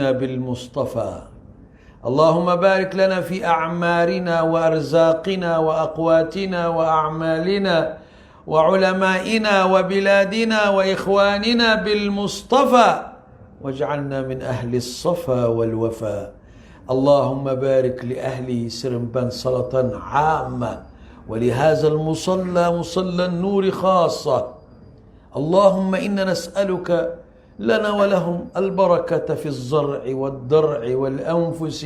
بالمصطفى اللهم بارك لنا في أعمارنا وأرزاقنا وأقواتنا وأعمالنا وعلمائنا وبلادنا وإخواننا بالمصطفى واجعلنا من أهل الصفا والوفاء. اللهم بارك لأهل سرمبان صلاة عامة ولهذا المصلى مصلى النور خاصة. اللهم إنا نسألك لنا ولهم البركة في الزرع والدرع والأنفس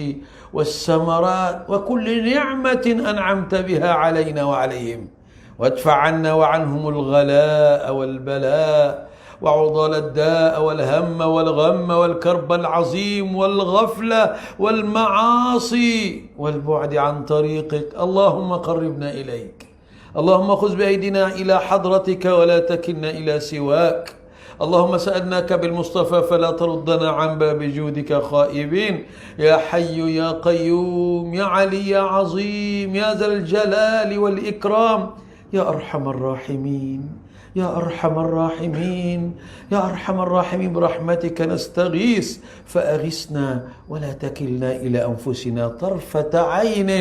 والثمرات وكل نعمة أنعمت بها علينا وعليهم، وادفع عنا وعنهم الغلاء والبلاء وعضال الداء والهم والغم والكرب العظيم والغفلة والمعاصي والبعد عن طريقك. اللهم قربنا إليك، اللهم خذ بأيدينا إلى حضرتك ولا تكلنا إلى سواك. اللهم سألناك بالمصطفى فلا تردنا عن باب جودك خائبين. يا حي يا قيوم يا علي يا عظيم يا ذا الجلال والإكرام يا أرحم الراحمين يا أرحم الراحمين يا أرحم الراحمين برحمتك نستغيث فأغثنا ولا تكلنا إلى أنفسنا طرفة عين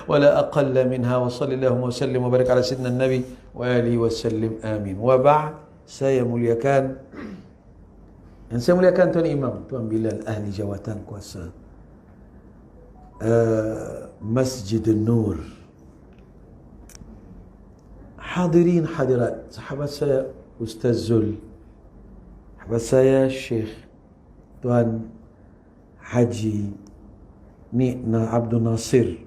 ولا أقل منها. وصل اللهم وسلم وبارك على سيدنا النبي وآله وسلم آمين. وبعد، saya muliakan, yang saya muliakan Tuan Imam, Tuan Bilal, ahli jawatan kuasa Masjid Nur, hadirin hadirat, sahabat saya Ustaz Zul, sahabat saya Syekh Tuan Haji Nikna Abdul Nasir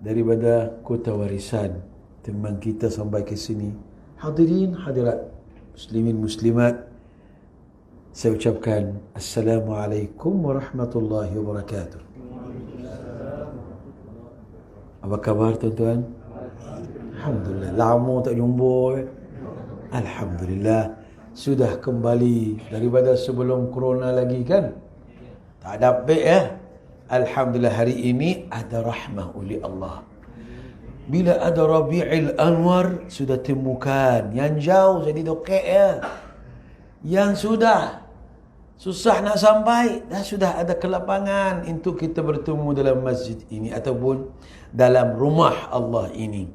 daripada Kota Warisan, teman kita sampai ke sini. Hadirin hadirat, muslimin muslimat, saya ucapkan Assalamualaikum warahmatullahi wabarakatuh. Apa khabar tuan-tuan? Alhamdulillah, lama tak jumpa. Alhamdulillah, sudah kembali daripada sebelum corona lagi kan? Tak ada baik ya. Alhamdulillah, hari ini ada rahmah oleh Allah. Bila ada Rabi'il Anwar, sudah temukan. Yang jauh jadi dokek ya. Yang sudah susah nak sampai, dah sudah ada kelapangan untuk kita bertemu dalam masjid ini ataupun dalam rumah Allah ini.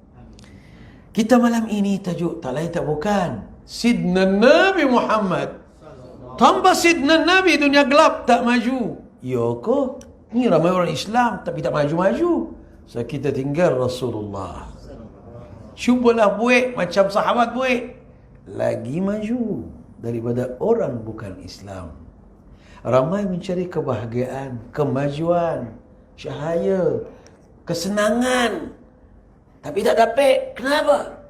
Kita malam ini tajuk tak lain tak bukan Sidna Nabi Muhammad. Tanpa Sidna Nabi dunia gelap tak maju. Ya ke? Ni ramai orang Islam tapi tak maju-maju. So, kita tinggal Rasulullah. Cubalah buat macam sahabat buat, lagi maju daripada orang bukan Islam. Ramai mencari kebahagiaan, kemajuan, cahaya, kesenangan, tapi tak dapat. Kenapa?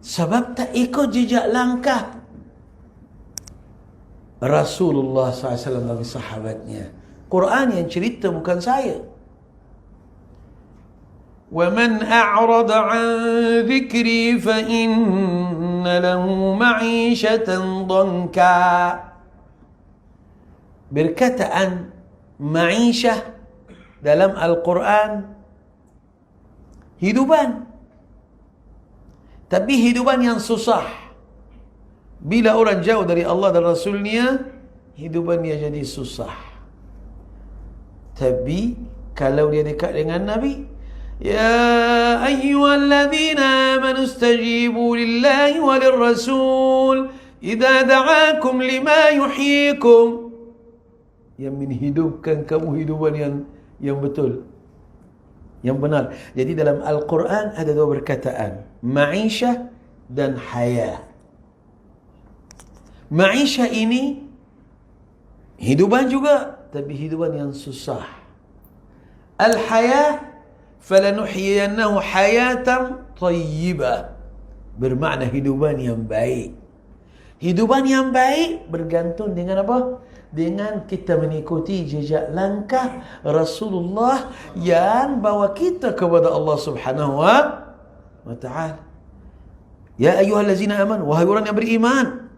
Sebab tak ikut jejak langkah Rasulullah SAW dan sahabatnya. Quran yang cerita, bukan saya. وَمَنْ أَعْرَضَ عَنْ ذِكْرِي فَإِنَّ لَهُ مَعِيشَةً ضَنْكًا. Berkataan ma'isyah dalam Al-Quran hidupan, tapi hidupan yang susah. Bila orang jauh dari Allah dan Rasulnya, hidupannya jadi susah. Tapi kalau dia dekat dengan Nabi, يا أيها الذين آمنوا استجيبوا لله وللرسول إذا دعاكم لما يحييكم. Yang menghidupkan kamu hidupan yang betul, yang benar. Jadi dalam Al-Quran ada dua perkataan, ma'isyah dan haya. Ma'isyah ini hidupan juga, tapi hidupan yang susah. Al-haya فَلَنُحْيِيَنَّهُ حَيَاةً طَيِّبَةً, bermakna hidupan yang baik. Hidupan yang baik bergantung dengan apa? Dengan kita mengikuti jejak langkah Rasulullah yang bawa kita kepada Allah Subhanahu wa ta'ala. Ya ayyuhallazina amanu, wahai orang yang beriman,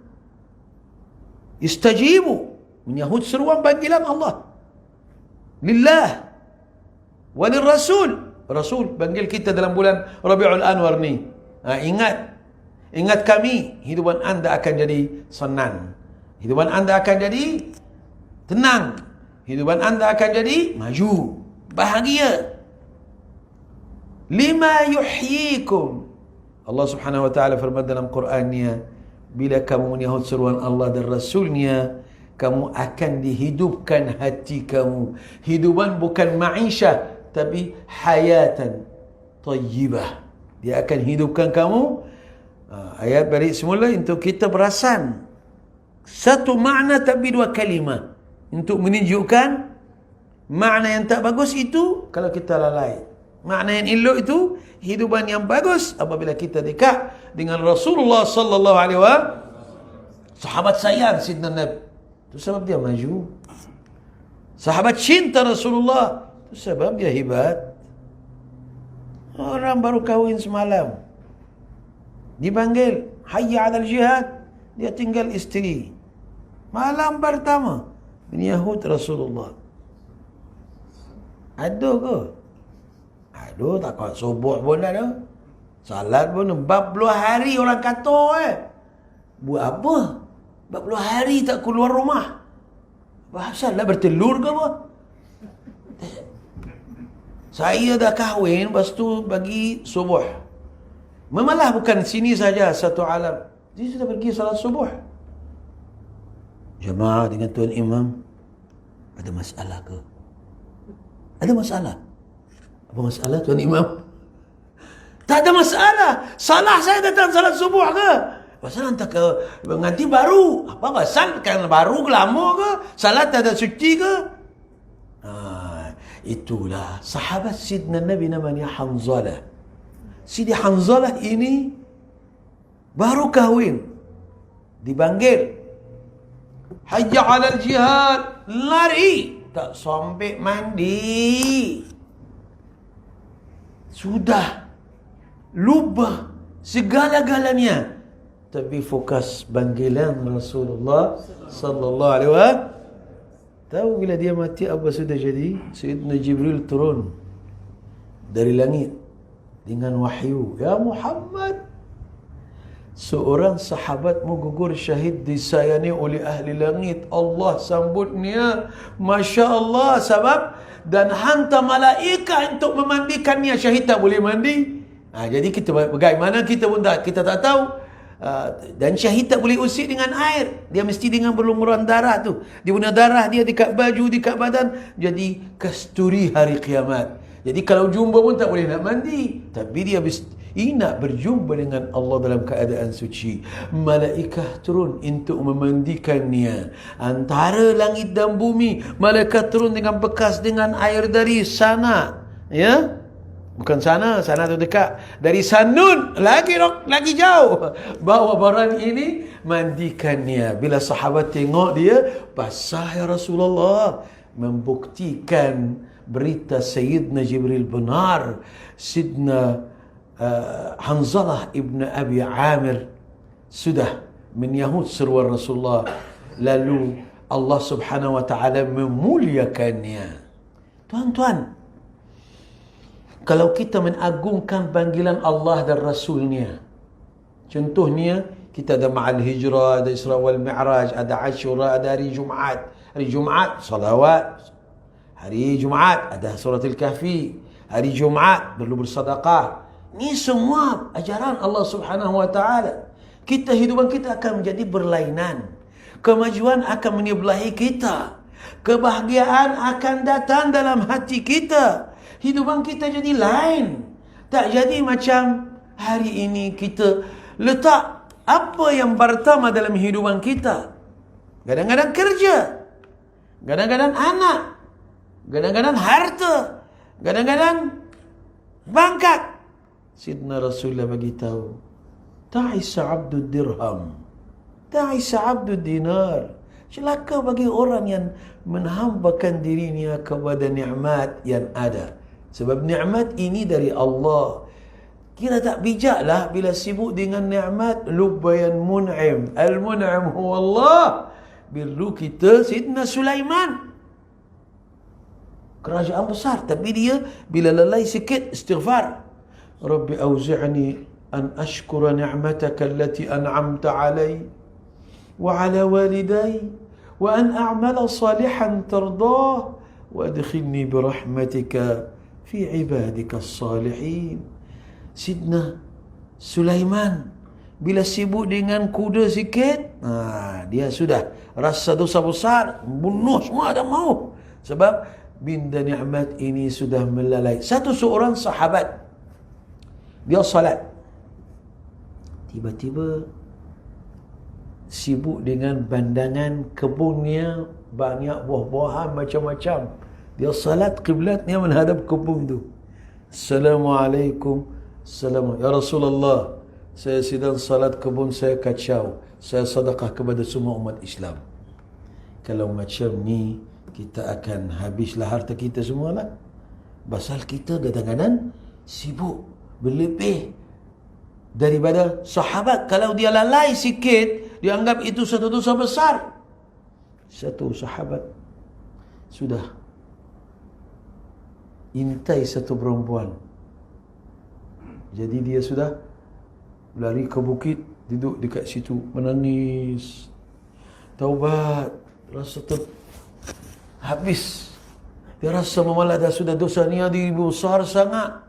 istajibu, menyahut seruan panggilan Allah, lillah walil rasul. Rasul panggil kita dalam bulan Rabiul Anwar ni. Ingat kami, hidupan anda akan jadi senang. Hidupan anda akan jadi tenang. Hidupan anda akan jadi maju, bahagia. Lima yuhyikum. Allah Subhanahu wa taala firman dalam Qurannya, bila kamu menyahut seruan Allah dan Rasulnya, kamu akan dihidupkan hati kamu. Hidupan bukan ma'isyah, tapi hayatan tayyibah. Dia akan hidupkan kamu. Ayat balik semula untuk kita perasan. Satu makna tapi dua kalimah. Untuk menunjukkan makna yang tak bagus itu kalau kita lalai. Makna yang elok itu hidupan yang bagus apabila kita dekat dengan Rasulullah sallallahu alaihi wasallam. Sahabat sayang Sidna Nabi. Itu sebab dia maju. Sahabat cinta Rasulullah. Itu sebab dia hebat. Orang baru kahwin semalam, dipanggil hayya 'alal jihad, dia tinggal isteri. Malam pertama menyahut Rasulullah. Ada ke? Ada, tak kau subuh pun ada. Salat pun 40 hari orang kata buat apa? 40 hari tak keluar rumah. Pasal lah bertelur ke apa? Saya dah kahwin, lepas tu bagi subuh. Memalah bukan sini saja, satu alam. Dia sudah pergi salat subuh. Jemaah dengan Tuan Imam, ada masalah ke? Ada masalah? Apa masalah Tuan Imam? Tak ada masalah. Salah saya datang salat subuh ke? Pasal hantar ke pengantin baru. Apa pasal? Kan baru ke lama ke? Salat tak ada suci ke? Itulah sahabat Sidna Nabi namanya Hanzalah. Sidi Hanzalah ini baru kahwin, dipanggil hayya 'alal jihad, lari, tak sampai mandi sudah lupa segala-galanya, tapi fokus panggilan Rasulullah sallallahu alaihi wasallam. Tahu bila dia mati apa sudah jadi? Sayyidina Jibril turun dari langit dengan wahyu. Ya Muhammad, seorang sahabatmu gugur syahid disayani oleh ahli langit. Allah sambutnya, Masya Allah, sebab dan hantar malaikat untuk memandikannya. Syahid tak boleh mandi. Jadi kita bagaimana kita pun kita tak tahu. Dan syahid tak boleh usik dengan air. Dia mesti dengan berlumuran darah tu. Dia punya darah dia dekat baju, dekat badan. Jadi kasturi hari kiamat. Jadi kalau jumpa pun tak boleh nak mandi. Tapi dia nak berjumpa dengan Allah dalam keadaan suci. Malaikat turun untuk memandikannya. Antara langit dan bumi, malaikat turun dengan bekas dengan air dari sana. Ya? Bukan sana tu dekat. Dari Sanun, lagi jauh. Bawa barang ini, mandikannya. Bila sahabat tengok dia, basah ya Rasulullah. Membuktikan berita Sayyidina Jibril benar. Sidna Hanzalah ibn Abi Amir sudah menyahut seruan Rasulullah. Lalu Allah Subhanahu wa ta'ala memuliakannya. Tuan-tuan, kalau kita menagungkan panggilan Allah dan Rasulnya, contohnya kita ada Ma'al Hijrah, ada Isra wal Mi'raj, ada Ashura, ada hari Jumaat. Hari Jumaat salawat. Hari Jumaat ada Surah Al-Kahfi. Hari Jumaat perlu bersedekah. Ini semua ajaran Allah Subhanahu wa ta'ala. Hidupan kita akan menjadi berlainan. Kemajuan akan menyebelahi kita. Kebahagiaan akan datang dalam hati kita. Hidupan kita jadi lain. Tak jadi macam hari ini kita letak apa yang pertama dalam hidupan kita. Kadang-kadang kerja, kadang-kadang anak, kadang-kadang harta, kadang-kadang pangkat. Sidna Rasulullah bagi tahu, ta'isa abdud dirham, ta'isa abdud dinar. Celaka bagi orang yang menghambakan dirinya kepada nikmat yang ada. Sebab nikmat ini dari Allah. Kira tak bijaklah bila sibuk dengan nikmat, lubayan mun'im. Al-mun'im huwa Allah. Birru kita Sidna Sulaiman, kerajaan besar, tapi dia bila lalai sikit istighfar. Rabbi auzi'ni an ashkura ni'mataka allati an'amta alai wa ala walidai wa an a'mala salihan tardah wa adkhilni bi rahmatika fi ibadika as-salihin. Sidna Sulaiman bila sibuk dengan kuda sikit, dia sudah rasa dosa besar, bunuh semua tak mau. Sebab binda nikmat ini sudah melalai. Seorang sahabat, dia salat, tiba-tiba sibuk dengan pandangan kebunnya, banyak buah-buahan macam-macam. Dia salat, kiblatnya menghadap kebun tu. Assalamualaikum. Assalamualaikum. Ya Rasulullah, saya sedang salat, kebun saya kacau. Saya sedekah kepada semua umat Islam. Kalau macam ni, kita akan habislah harta kita semualah. Pasal kita kadang-kadang sibuk berlebih daripada sahabat. Kalau dia lalai sikit, dia anggap itu satu dosa besar. Satu sahabat sudah intai satu perempuan. Jadi dia sudah lari ke bukit, duduk dekat situ, menangis. Taubat, rasa habis. Dia rasa memalah dah sudah dosa ni besar sangat.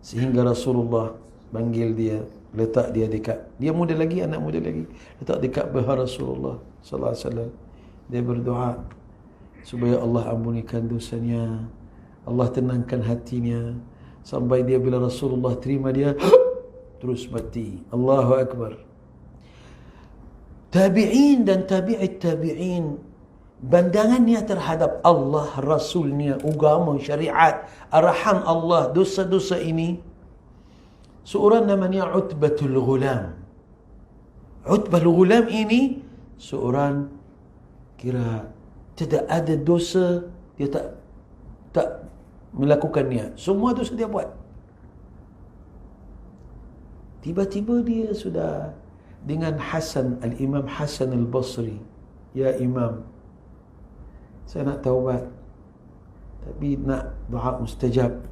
Sehingga Rasulullah panggil dia, letak dia dekat, dia muda lagi, anak muda lagi, letak dekat beha Rasulullah sallallahu alaihi wasallam. Dia berdoa supaya Allah ampunikan dosanya, Allah tenangkan hatinya, sampai dia bila Rasulullah terima dia terus mati. Allahu Akbar. Tabi'in dan tabi'it tabi'in, pandangannya terhadap Allah, Rasulnya, agama, syariat, arahan Allah, dosa-dosa ini. Seorang namanya Utbatul Ghulam. Utbatul Ghulam ini seorang kira tidak ada dosa, dia tak melakukannya. Semua dosa dia buat. Tiba-tiba dia sudah dengan Hasan, Al-Imam Hasan Al-Basri. Ya Imam, saya nak taubat, tapi nak doa mustajab.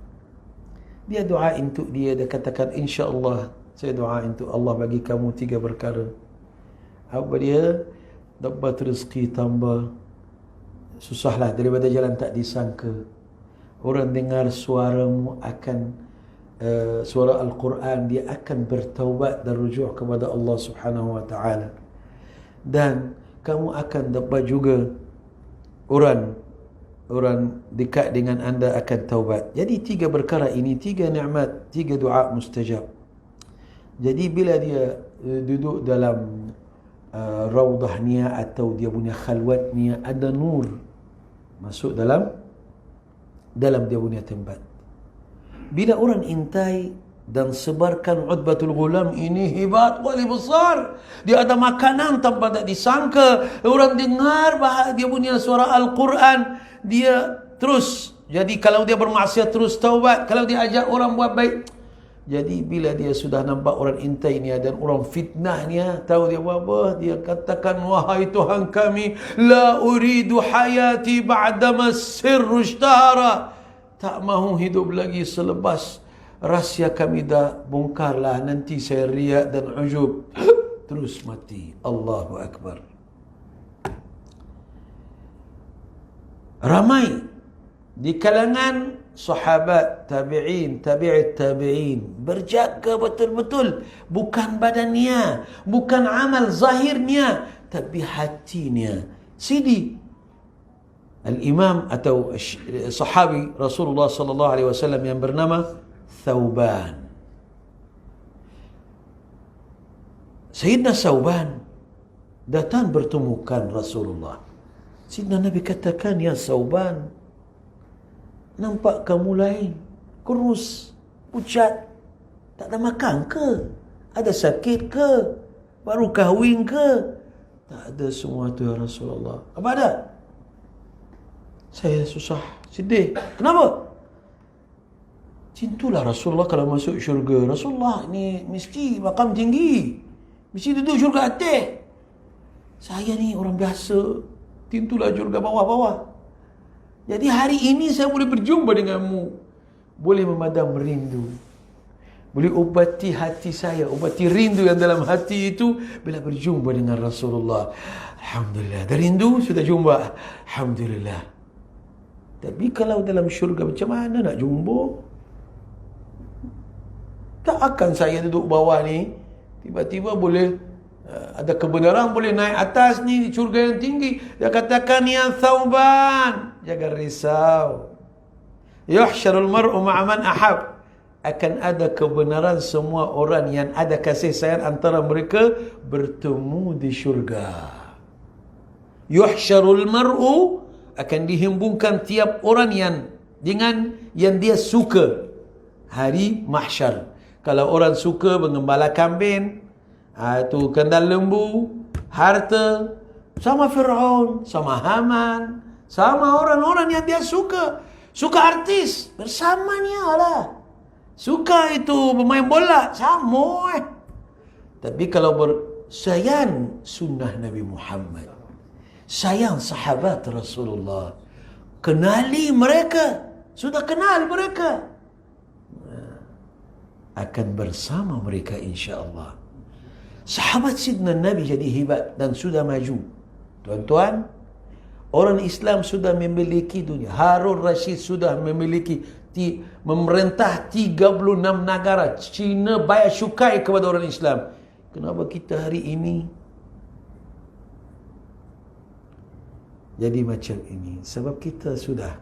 Dia doa untuk dia katakan, insya-Allah saya doa untuk Allah bagi kamu 3 perkara. Apa dia? Dapat rezeki tambah, susahlah daripada jalan tak disangka. Orang dengar suaramu akan suara Al-Quran, dia akan bertaubat dan rujuk kepada Allah Subhanahu wa taala. Dan kamu akan dapat juga orang dekat dengan anda akan taubat. Jadi 3 perkara ini, 3 nikmat, 3 doa mustajab. Jadi bila dia duduk dalam raudahnya atau dia punya khalwatnya, ada nur masuk dalam dia punya tempat. Bila orang intai dan sebarkan Utbatul Ghulam ini hebat wali besar, dia ada makanan tanpa tak disangka, orang dengar dia punya suara Al-Quran, dia terus. Jadi kalau dia bermaksiat terus taubat, kalau dia ajak orang buat baik. Jadi bila dia sudah nampak orang intai ni dan orang fitnahnya, tahu dia buat apa? Dia katakan, wahai Tuhan kami, la uridu hayati ba'dama sirru ishtahara. Tak mahu hidup lagi selepas rahsia kami dah bongkarlah, nanti saya riak dan ujub. Terus mati. Allahu Akbar. Ramai di kalangan sahabat, tabi'in, tabi'it tabi'in berjaga betul-betul, bukan badannya, bukan amal zahirnya, tapi hatinya. Sidi Al-Imam atau sahabi Rasulullah sallallahu alaihi wasallam yang bernama Thauban. Sayyidina Thauban datang bertemukan Rasulullah. Sayyidina Nabi katakan, ya Thauban, nampak kamu lain, kurus, pucat, tak ada makan ke? Ada sakit ke? Baru kahwin ke? Tak ada semua tu ya Rasulullah. Apa ada? Saya susah, sedih. Kenapa? Cintulah Rasulullah kalau masuk syurga. Rasulullah ni mesti makam tinggi, mesti duduk syurga atas. Saya ni orang biasa, tintulah syurga bawah-bawah. Jadi hari ini saya boleh berjumpa denganmu, boleh memadam rindu, Boleh ubati hati saya, ubati rindu yang dalam hati itu bila berjumpa dengan Rasulullah. Alhamdulillah. Dah rindu, sudah jumpa. Alhamdulillah. Tapi kalau dalam syurga macam mana nak jumpa? Tak akan saya duduk bawah ni, tiba-tiba boleh ada kebenaran boleh naik atas ni di syurga yang tinggi. Dia katakan, ya Thauban, jangan risau. Yuhsyarul mar'u ma'aman ahab. Akan ada kebenaran semua orang yang ada kasih sayang antara mereka bertemu di syurga. Yuhsyarul mar'u, akan dihimpungkan tiap orang yang dengan yang dia suka hari mahsyar. Kalau orang suka mengembala kambing, itu kendal lembu, harta, sama Fir'aun, sama Haman, sama orang-orang yang dia suka. Suka artis, bersamanya lah. Suka itu pemain bola, sama. Tapi kalau sayang sunnah Nabi Muhammad, sayang sahabat Rasulullah, kenali mereka, sudah kenal mereka, akan bersama mereka insya-Allah. Sahabat Sidna Nabi jadi hebat dan sudah maju. Tuan-tuan, orang Islam sudah memiliki dunia. Harun Rashid sudah memiliki memerintah 36 negara. Cina bayar syukai kepada orang Islam. Kenapa kita hari ini jadi macam ini? Sebab kita sudah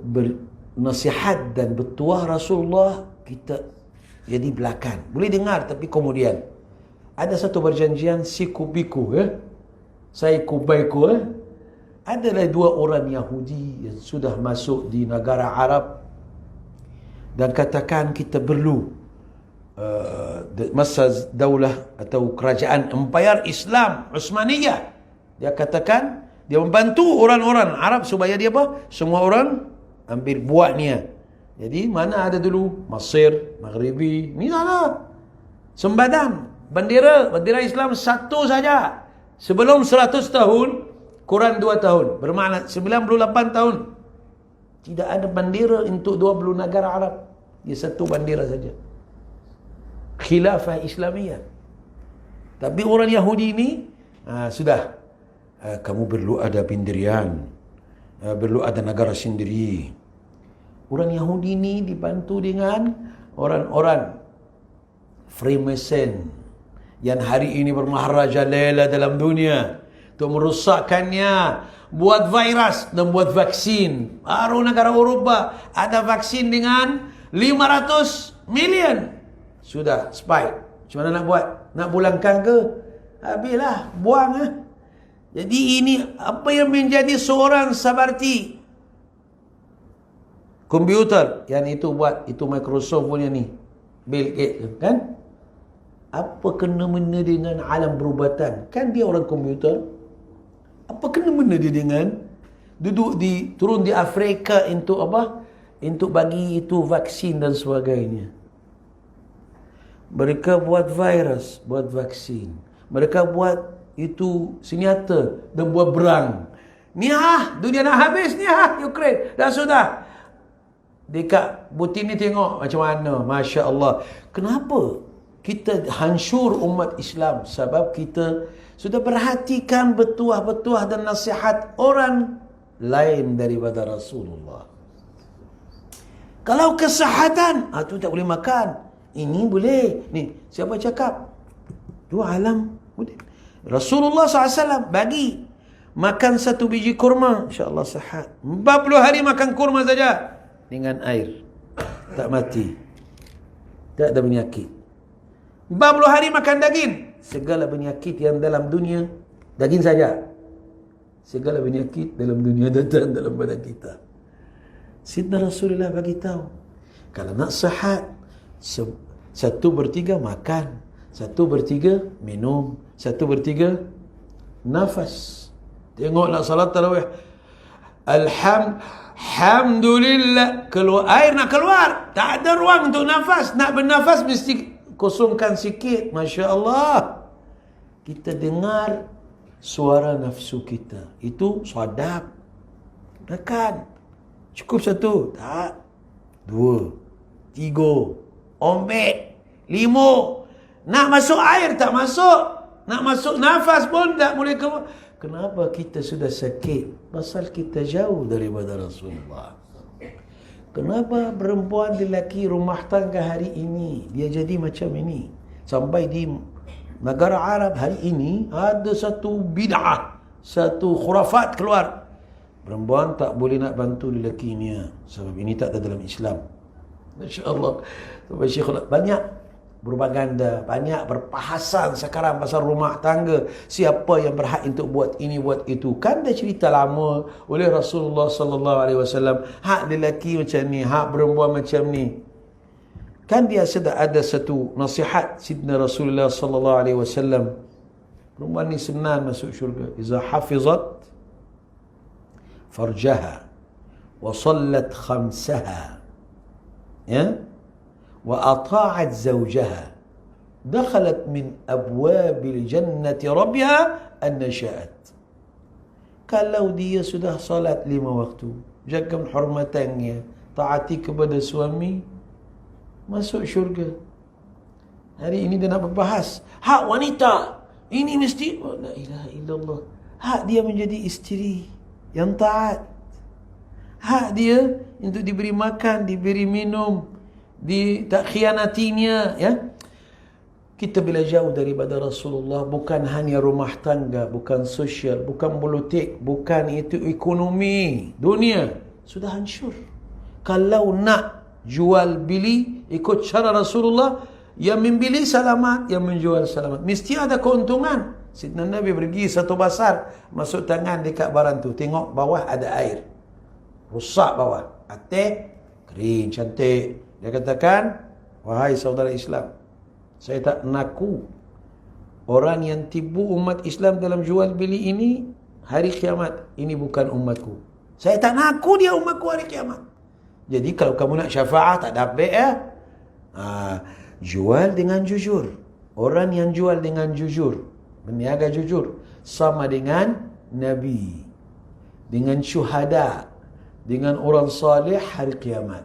bernasihat dan bertuah Rasulullah, kita jadi belakang. Boleh dengar tapi kemudian ada satu perjanjian siku biku, saya kubaiku, adalah dua orang Yahudi yang sudah masuk di negara Arab dan katakan kita perlu masa daulah atau kerajaan Empayar Islam Utsmaniyah. Dia katakan dia membantu orang-orang Arab supaya dia apa? Semua orang ambil buatnya. Jadi mana ada dulu Mesir, Maghribi, ni sana sembadan bendera Islam satu saja. Sebelum 100 tahun, kurang 2 tahun, bermakna 98 tahun. Tidak ada bendera untuk 20 negara Arab. Dia satu bendera saja. Khilafah Islamiyah. Tapi orang Yahudi ini, sudah. Kamu perlu ada pendirian. Perlu ada negara sendiri. Orang Yahudi ini dibantu dengan orang-orang Freemason yang hari ini bermaharajalela dalam dunia untuk merosakkannya, buat virus dan buat vaksin. Baru negara Eroppa ada vaksin dengan 500 million. Sudah spike. Macam mana nak buat? Nak pulangkan ke? Habislah, buang. Jadi ini apa yang menjadi seorang seperti komputer yang itu buat, itu Microsoft punya ni, Bill Gates kan? Apa kena-mena dengan alam perubatan? Kan dia orang komputer. Apa kena-mena dia dengan duduk turun di Afrika untuk apa? Untuk bagi itu vaksin dan sebagainya. Mereka buat virus, buat vaksin. Mereka buat itu senjata dan buat perang. Ni dunia nak habis ni Ukraine. Dah sudah. Dekat Putin ni tengok macam mana. Masya Allah. Kenapa kita hancur umat Islam? Sebab kita sudah perhatikan betuah-betuah dan nasihat orang lain daripada Rasulullah. Kalau kesehatan, tu tak boleh makan. Ini boleh. Ni, siapa cakap? Tu alam. Rasulullah SAW bagi makan satu biji kurma, insya-Allah sihat. 40 hari makan kurma saja dengan air. Tak mati. Tak ada penyakit. 40 hari makan daging. Segala penyakit yang dalam dunia, daging saja. Segala penyakit dalam dunia datang dalam badan kita. Sidna Rasulullah bagi tahu, kalau nak sihat, 1/3 makan, 1/3 minum, 1/3 nafas. Tengoklah salat tarawih. Alhamdulillah, keluar air nak keluar, tak ada ruang untuk nafas. Nak bernafas mesti kosongkan sikit. Masya Allah. Kita dengar suara nafsu kita. Itu sadap. Makan. Cukup 1? Tak. 2, 3. Ombek. 5. Nak masuk air tak masuk. Nak masuk nafas pun tak boleh keluar. Kenapa kita sudah sakit? Pasal kita jauh daripada Rasulullah. Kenapa perempuan lelaki rumah tangga hari ini dia jadi macam ini? Sampai di negara Arab hari ini ada satu bid'ah, satu khurafat keluar. Perempuan tak boleh nak bantu lelakinya sebab ini tak ada dalam Islam. Masya-Allah. Banyak propaganda, banyak berbahasan sekarang pasal rumah tangga, siapa yang berhak untuk buat ini buat itu. Kan dah cerita lama oleh Rasulullah sallallahu alaihi wasallam, hak lelaki macam ni, hak perempuan macam ni. Kan dia sudah ada satu nasihat Sidna Rasulullah sallallahu alaihi wasallam. Perempuan ni senang masuk syurga. Iza hafizat farjaha wa sallat khamsaha, ya, wa ata'at zawjaha dakhalat min abwabil jannati rabbiha anna sya'at. Kalau dia sudah salat 5 waktu, jaga hormatannya, taati kepada suami, masuk syurga. Hari ini dia nak berbahas hak wanita. Ini mesti, oh, la ilaha illallah, hak dia menjadi isteri yang taat. Hak dia untuk diberi makan, diberi minum, tak khianatinya, ya. Kita bila jauh daripada Rasulullah, bukan hanya rumah tangga, bukan sosial, bukan politik, bukan itu ekonomi, dunia sudah hancur. Kalau nak jual beli ikut cara Rasulullah, yang membeli selamat, yang menjual selamat, mesti ada keuntungan. Sidna Nabi pergi satu pasar, masuk tangan dekat barang tu, tengok bawah ada air, rusak bawah, atas kering cantik. Dia katakan, wahai saudara Islam, saya tak naku orang yang tipu umat Islam dalam jual beli ini hari kiamat. Ini bukan umatku. Saya tak naku dia umatku hari kiamat. Jadi kalau kamu nak syafaat tak dapat, ya. Jual dengan jujur. Orang yang jual dengan jujur, berniaga jujur, sama dengan Nabi, dengan syuhada, dengan orang salih hari kiamat.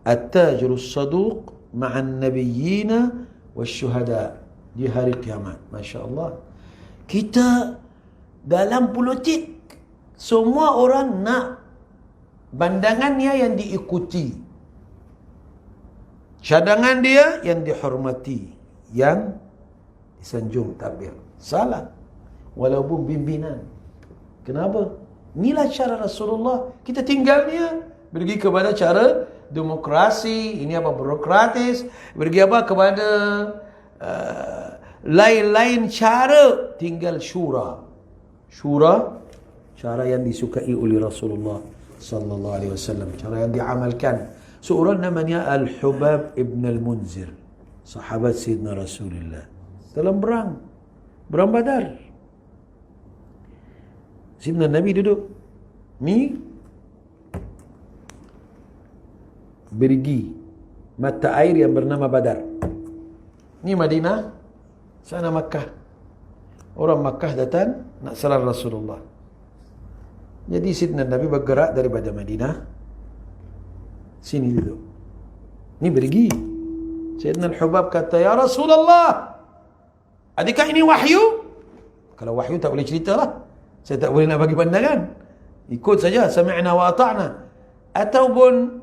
At-tajirus saduq ma'an nabiyyina wasyuhada di hari kiamat. Masya Allah. Kita dalam politik, semua orang nak pandangannya yang diikuti, cadangan dia yang dihormati, yang disanjung tabir. Salah. Walaupun pimpinan. Kenapa? Inilah cara Rasulullah. Kita tinggalnya pergi kepada cara demokrasi, ini apa, birokratis, pergi apa kepada lain-lain cara, tinggal syura. Syura, cara yang disukai oleh Rasulullah sallallahu alaihi wasallam, cara yang diamalkan. Seorang namanya Al-Hubab ibn Al-Munzir, sahabat Sayyidina Rasulullah, dalam perang Badar. Sayyidina Nabi duduk ni pergi mata air yang bernama Badar. Ni Madinah, sana Makkah. Orang Makkah datang nak serang Rasulullah. Jadi Sayyidina Nabi bergerak daripada Madinah, sini duduk. Ni pergi. Sayyidina Al-Hubab kata, ya Rasulullah, adakah ini wahyu? Kalau wahyu tak boleh ceritalah. Saya tak boleh nak bagi pandangan. Ikut saja, sami'na wa ata'na. Ataupun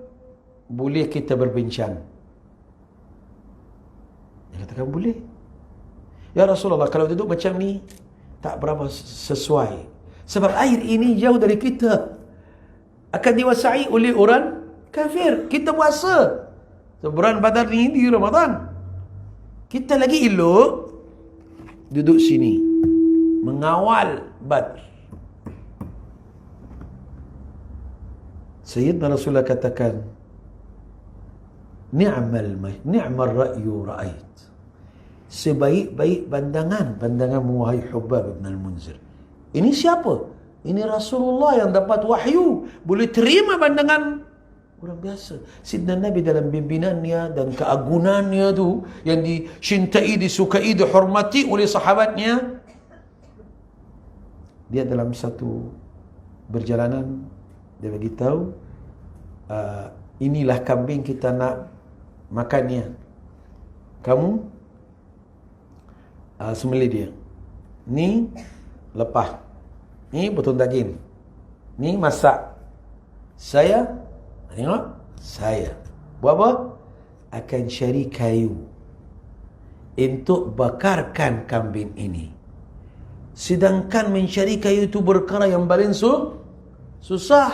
boleh kita berbincang? Dia katakan boleh. Ya Rasulullah, kalau duduk macam ni tak berapa sesuai. Sebab air ini jauh dari kita, akan diwasai oleh orang kafir. Kita puasa. Bulan Badar ni di Ramadan. Kita lagi elok duduk sini mengawal Badr. Sayyidina Rasulullah katakan, ni'mal ra'yu ra'ait. Sebaik-baik pandanganmu wahai Hubab ibn Al-Munzir. Ini siapa? Ini Rasulullah yang dapat wahyu, boleh terima pandangan orang biasa. Sayyidina Nabi dalam pimpinannya dan keagungannya tu, yang dicintai, disukai, dihormati oleh sahabatnya, dia dalam satu perjalanan dia bagi tahu, inilah kambing kita nak makannya. Kamu sembelih dia. Ni lepah. Ni potong daging. Ni masak. Saya, tengok, saya buat apa? Akan cari kayu untuk bakarkan kambing ini. Sedangkan mencari kayu itu perkara yang paling susah.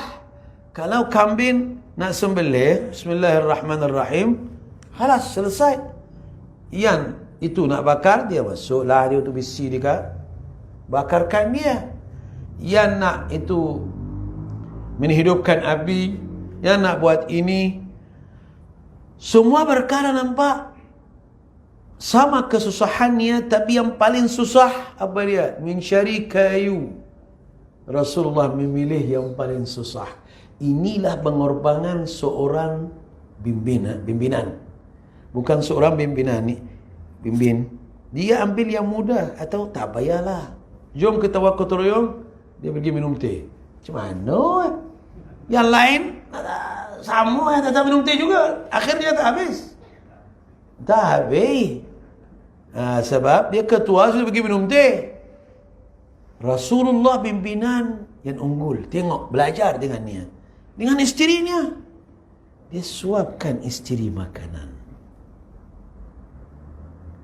Kalau kambing nak sembelih, bismillahirrahmanirrahim, halas, selesai. Yang itu nak bakar, dia masuklah dia tu bisi dekat, bakarkan dia. Yang nak itu menghidupkan api, yang nak buat ini, semua perkara nampak sama kesusahannya, tapi yang paling susah apa dia? Mencari kayu. Rasulullah memilih yang paling susah. Inilah pengorbanan seorang pimpinan. Bukan seorang pimpinan ni, pimpin. Dia ambil yang mudah atau tak payahlah. Jom kita waktu royong, dia pergi minum teh. Macam mana? Yang lain sama tak minum teh juga. Akhirnya tak habis. Tak habis. Sebab dia ketua sudah pergi minum teh. Rasulullah pimpinan yang unggul. Tengok, belajar dengan dia. Dengan isterinya. Dia suapkan isteri makanan.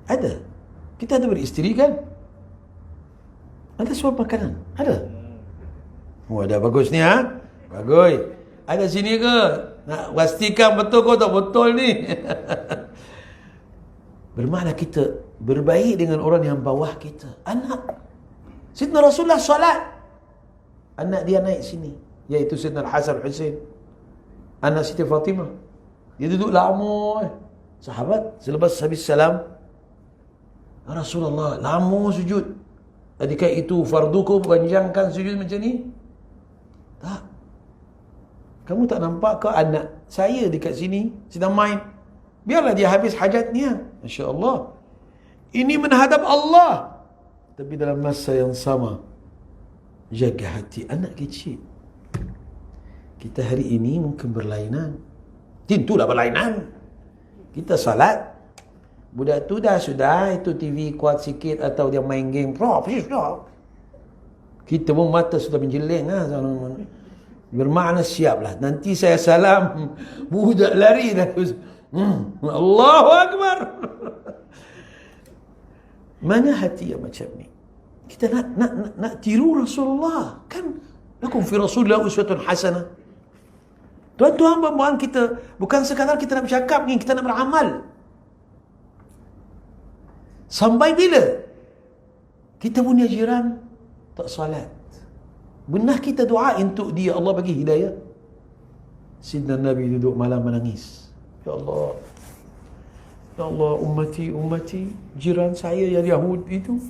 Ada. Kita ada beristeri kan? Ada suap makanan? Ada. Oh, ada bagus ni ha? Bagus. Ada sini ke? Nak pastikan betul ke tak betul ni? Bermakna kita berbaik dengan orang yang bawah kita. Anak. Sayyidina Rasulullah solat. Anak dia naik sini. Iaitu Sayyidina Hasan Hussein. Anak Siti Fatimah. Dia duduk lama. Sahabat. Selepas habis salam. Rasulullah lama sujud. Adakah itu fardu kau panjangkan sujud macam ni? Tak. Kamu tak nampak ke anak saya dekat sini sedang main? Biarlah dia habis hajatnya. Masya Allah. Ini menghadap Allah. Tapi dalam masa yang sama, jaga hati anak kecil. Kita hari ini mungkin berlainan. Tentulah berlainan. Kita salat. Budak tu sudah itu TV kuat sikit atau dia main game. Kita pun mata sudah menjeling. Bermakna siaplah. Nanti saya salam, budak lari dah. Allahu Akbar. Mana hati yang macam ni? Kita nak tiru Rasulullah. Kan lakum fi Rasulillah uswatun hasanah. Tuan-tuan puan kita bukan sekadar kita nak bercakap ni, kita nak beramal. Sampai bila kita punya jiran tak salat? Benar kita doa untuk dia, Allah bagi hidayah. Sidna Nabi duduk malam menangis. Ya Allah, ya Allah, ummati, jiran saya yang Yahudi itu,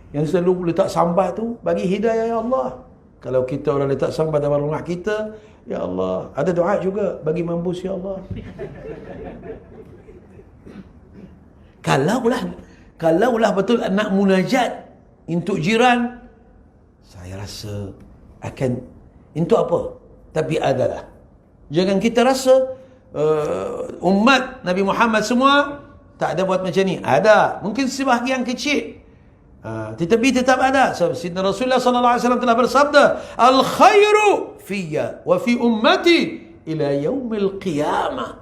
yang selalu letak sambat tu, bagi hidayah ya Allah. Kalau kita orang letak sambat dalam rumah kita, ya Allah, ada doa juga, bagi mampus ya Allah. Kalaulah betul nak munajat untuk jiran, saya rasa akan untuk apa? Tapi adalah. Jangan kita rasa umat Nabi Muhammad semua tak ada buat macam ni. Ada, mungkin sebahagian kecil. Tetapi tetap ada. Sayyidina Rasulullah sallallahu alaihi wasallam telah bersabda, "Al khairu fiyya wa fi ummati ila yaumil qiyamah."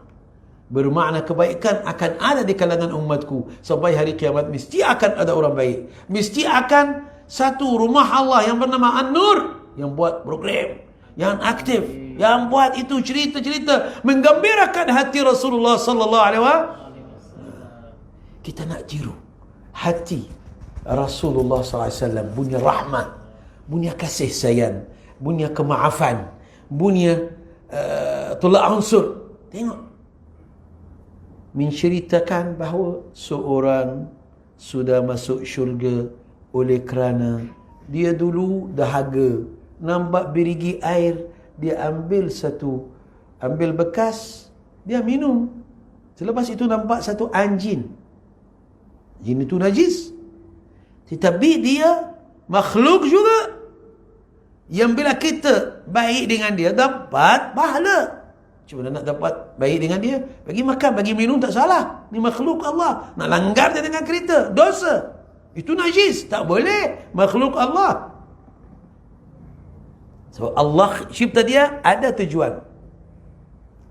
Bermakna kebaikan akan ada di kalangan umatku sampai hari kiamat. Mesti akan ada orang baik. Mesti akan satu rumah Allah yang bernama An-Nur yang buat program, yang aktif, yang buat itu cerita-cerita menggembirakan hati Rasulullah sallallahu alaihi wasallam. Kita nak tiru hati Rasulullah sallallahu alaihi wasallam, punya rahmat, punya kasih sayang, punya kemaafan, punya tolak ansur. Tengok, menceritakan bahawa seorang sudah masuk syurga oleh kerana dia dulu dahaga, nampak birigi air, dia ambil bekas, dia minum. Selepas itu nampak satu anjing. Jin itu najis. Tetapi dia makhluk juga, yang bila kita baik dengan dia dapat pahala. Cuma nak dapat baik dengan dia, bagi makan, bagi minum tak salah. Ni makhluk Allah. Nak langgar dia dengan kereta, dosa. Itu najis, tak boleh. Makhluk Allah. So Allah cipta dia ada tujuan.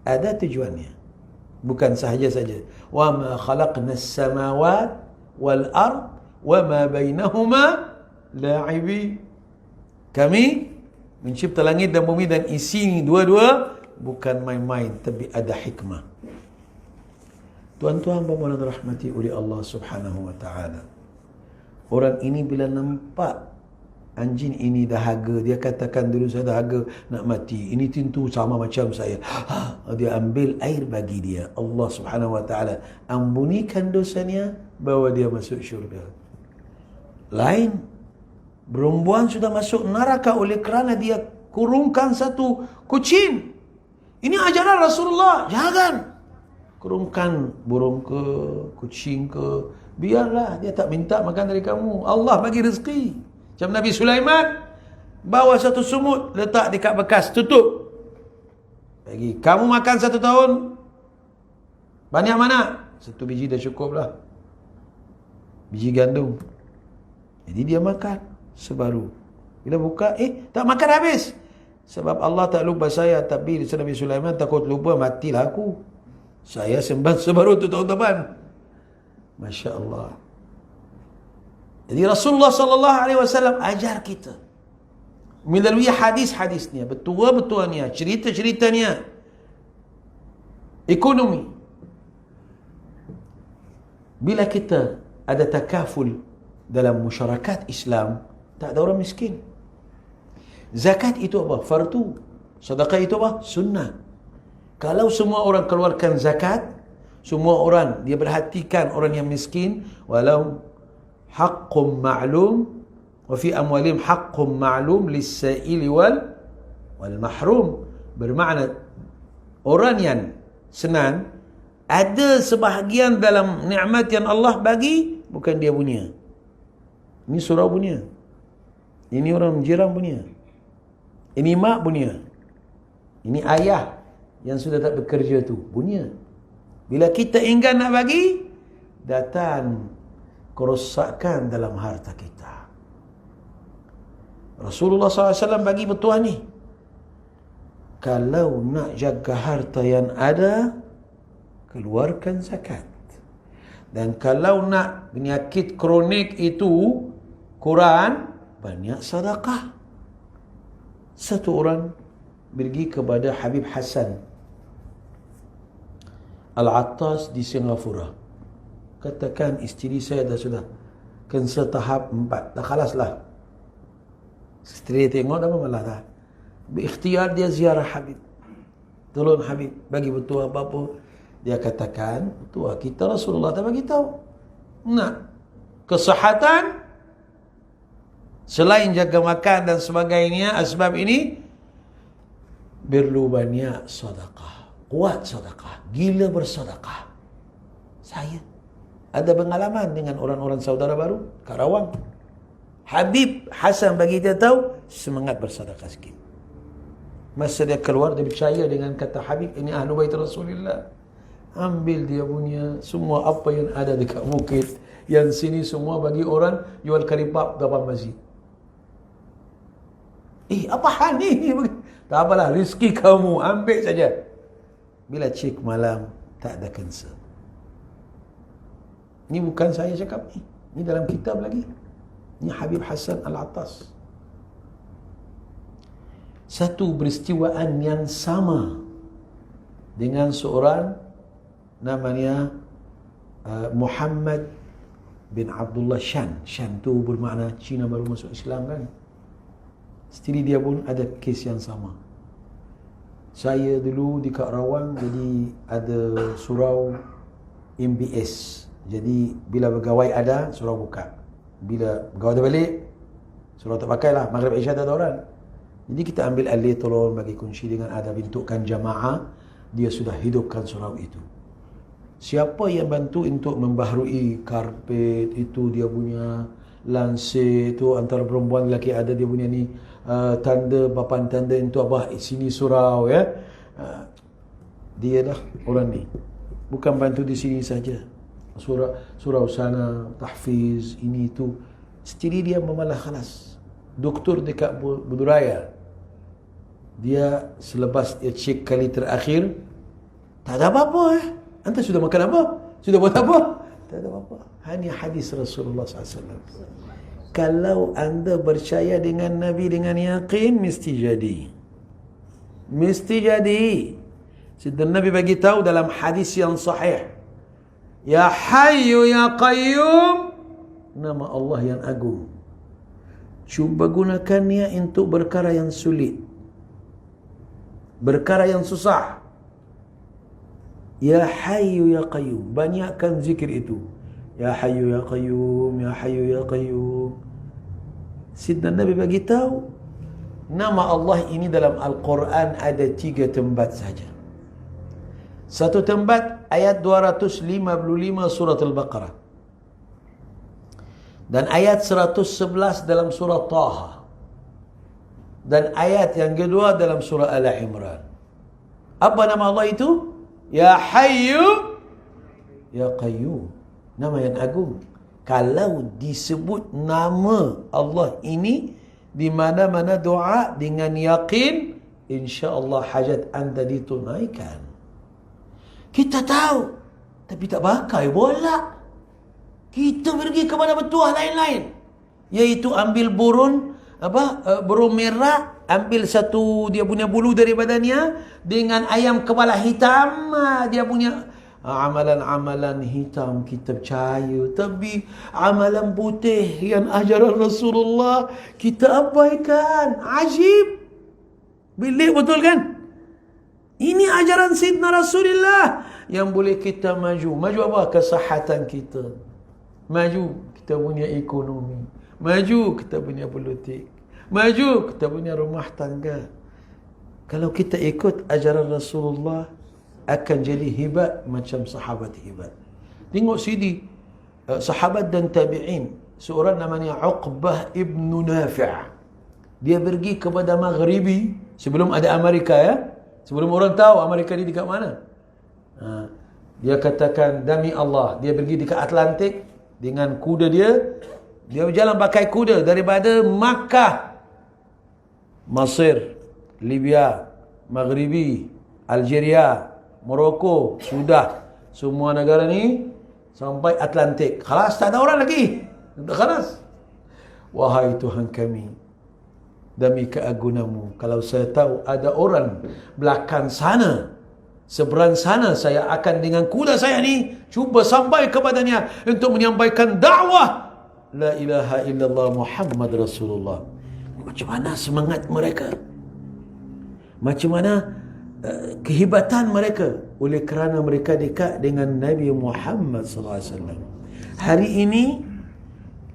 Ada tujuannya. Bukan sahaja-saja. Wa ma khalaqnas samawat wal ard wa ma bainahuma la'ibi. Kami mencipta langit dan bumi dan isi ini dua-dua bukan main-main, tapi ada hikmah. Tuan-tuan dan rahmati oleh Allah Subhanahu wa taala. Orang ini bila nampak anjing ini dahaga, dia katakan dulu saya dahaga nak mati. Ini tentu sama macam saya. Dia ambil air bagi dia. Allah Subhanahu wa taala ampunikan dosanya, bawa dia masuk syurga. Lain, perempuan sudah masuk neraka oleh kerana dia kurungkan satu kucing. Ini ajaran Rasulullah. Jangan kurungkan burung ke, kucing ke. Biarlah dia tak minta makan dari kamu. Allah bagi rezeki. Macam Nabi Sulaiman bawa satu semut, letak dekat bekas, tutup. Bagi kamu makan 1 tahun. Banyak mana? 1 biji dah cukup lah. Biji gandum. Jadi dia makan sebaru. Bila buka, tak makan habis. Sebab Allah tak lupa saya, tapi Nabi Sulaiman takut lupa, matilah aku. Saya sembah sebaru untuk tahun depan. Masya Allah. Jadi Rasulullah sallallahu alaihi wasallam ajar kita melalui hadis-hadisnya, betul-betulnya, cerita-ceritanya, ekonomi. Bila kita ada takaful dalam masyarakat Islam, tak ada orang miskin. Zakat itu apa? Fardu. Sedekah itu apa? Sunnah. Kalau semua orang keluarkan zakat, semua orang dia perhatikan orang yang miskin, walau haqqum ma'lum wa fi amwalihim haqqum ma'lum lis-sa'ili wal mahrum. Bermakna orang yang senang ada sebahagian dalam nikmat yang Allah bagi, bukan dia punya. Ini surau punya. Ini orang jiran punya. Ini mak punya. Ini ayah yang sudah tak bekerja tu punya. Bila kita enggan nak bagi, datang kerosakan dalam harta kita. Rasulullah SAW bagi petua ni. Kalau nak jaga harta yang ada, keluarkan zakat. Dan kalau nak penyakit kronik itu kurang, banyak sedekah. Satu orang pergi kepada Habib Hassan Al-Attas di Singapura. Katakan isteri saya dah sudah kanser tahap 4. Dah khalas lah. Isteri tengok dah malah dah. Berikhtiar dia ziarah Habib. Tolong Habib bagi betul apa-apa. Dia katakan, betul kita Rasulullah tak bagi tahu. Nak kesihatan selain jaga makan dan sebagainya, asbab ini perlu banyak sedekah. Kuat sedekah, gila bersedekah. Saya ada pengalaman dengan orang-orang saudara baru Karawang. Habib Hassan bagi dia tahu, semangat bersedekah sikit. Masa dia keluar, dia percaya dengan kata Habib, ini ahlu bait Rasulullah. Ambil dia punya semua apa yang ada dekat bukit, yang sini semua bagi orang jual karipap depan masjid. Apa hal ni? Tak apalah, rezeki kamu, ambil saja. Bila cek malam, tak ada kanser. Ini bukan saya cakap ni. Ini dalam kitab lagi. Ini Habib Hassan Al-Attas. Satu peristiwaan yang sama dengan seorang namanya Muhammad bin Abdullah Shan. Shan tu bermakna Cina baru masuk Islam kan. Isteri dia pun ada kes yang sama. Saya dulu di Karawang, jadi ada surau MBS. Jadi bila pegawai ada, surau buka. Bila pegawai dah balik, surau tak pakai lah. Maghrib Isya tak ada orang. Jadi kita ambil alih, tolong bagi kunci dengan ada bentukkan jamaah. Dia sudah hidupkan surau itu. Siapa yang bantu untuk membaharui karpet itu, dia punya lansir itu, antara perempuan lelaki ada dia punya ni tanda, papan tanda itu apa, sini surau ya. Dia dah orang ni. Bukan bantu di sini saja. Surau sana, tahfiz, ini itu. Sendiri dia memalah khalas. Doktor dekat Buduraya. Dia selepas dia cek kali terakhir, tak ada apa-apa. Anda sudah makan apa? Sudah buat apa? Tak ada apa-apa. Hanya hadis Rasulullah SAW. Kalau anda percaya dengan Nabi dengan yakin, mesti jadi. Mesti jadi. Sidna Nabi bagi tahu dalam hadis yang sahih. Ya Hayyu Ya Qayyum, nama Allah yang agung. Cuba gunakannya untuk perkara yang sulit, perkara yang susah. Ya Hayyu Ya Qayyum, banyakkan zikir itu. Ya Hayyu Ya Qayyum, Ya Hayyu Ya Qayyum. Sidna Nabi bagi tahu nama Allah ini dalam Al-Quran ada 3 tempat saja. Satu tempat ayat 255 surat Al-Baqarah. Dan ayat 111 dalam surah Taha. Dan ayat yang kedua dalam surah Al-Imran. Apa nama Allah itu? Ya Hayyu Ya Qayyum. Nama yang agung. Kalau disebut nama Allah ini di mana-mana doa dengan yakin, insya-Allah hajat anda ditunaikan. Kita tahu, tapi tak pakai bola. Kita pergi kepada petuah lain-lain, yaitu ambil burung burung merah, ambil satu dia punya bulu dari badannya, dengan ayam kepala hitam dia punya amalan-amalan hitam kita percaya, tapi amalan putih yang ajaran Rasulullah kita abaikan. Ajib. Bilik betul kan? Ini ajaran Sayyidina Rasulullah yang boleh kita maju. Maju apa? Kesihatan kita. Maju kita punya ekonomi. Maju kita punya politik. Maju kita punya rumah tangga. Kalau kita ikut ajaran Rasulullah, akan jadi hebat macam sahabat hebat. Tengok sini, sahabat dan tabi'in. Seorang namanya Uqbah ibn Nafi'. Dia pergi kepada Maghribi sebelum ada Amerika ya. Sebelum orang tahu Amerika ni dekat mana. Dia katakan, demi Allah, dia pergi dekat Atlantik dengan kuda dia. Dia berjalan pakai kuda daripada Makkah, Mesir, Libya, Maghribi, Algeria, Morocco, sudah semua negara ni sampai Atlantik. Khalas, tak ada orang lagi. Khalas. Wahai Tuhan kami, demi keagunganmu, kalau saya tahu ada orang belakang sana, seberang sana, saya akan dengan kuda saya ni cuba sampai kepadanya untuk menyampaikan dakwah la ilaha illallah Muhammad Rasulullah. Macam mana semangat mereka, macam mana kehebatan mereka, oleh kerana mereka dekat dengan Nabi Muhammad SAW. Hari ini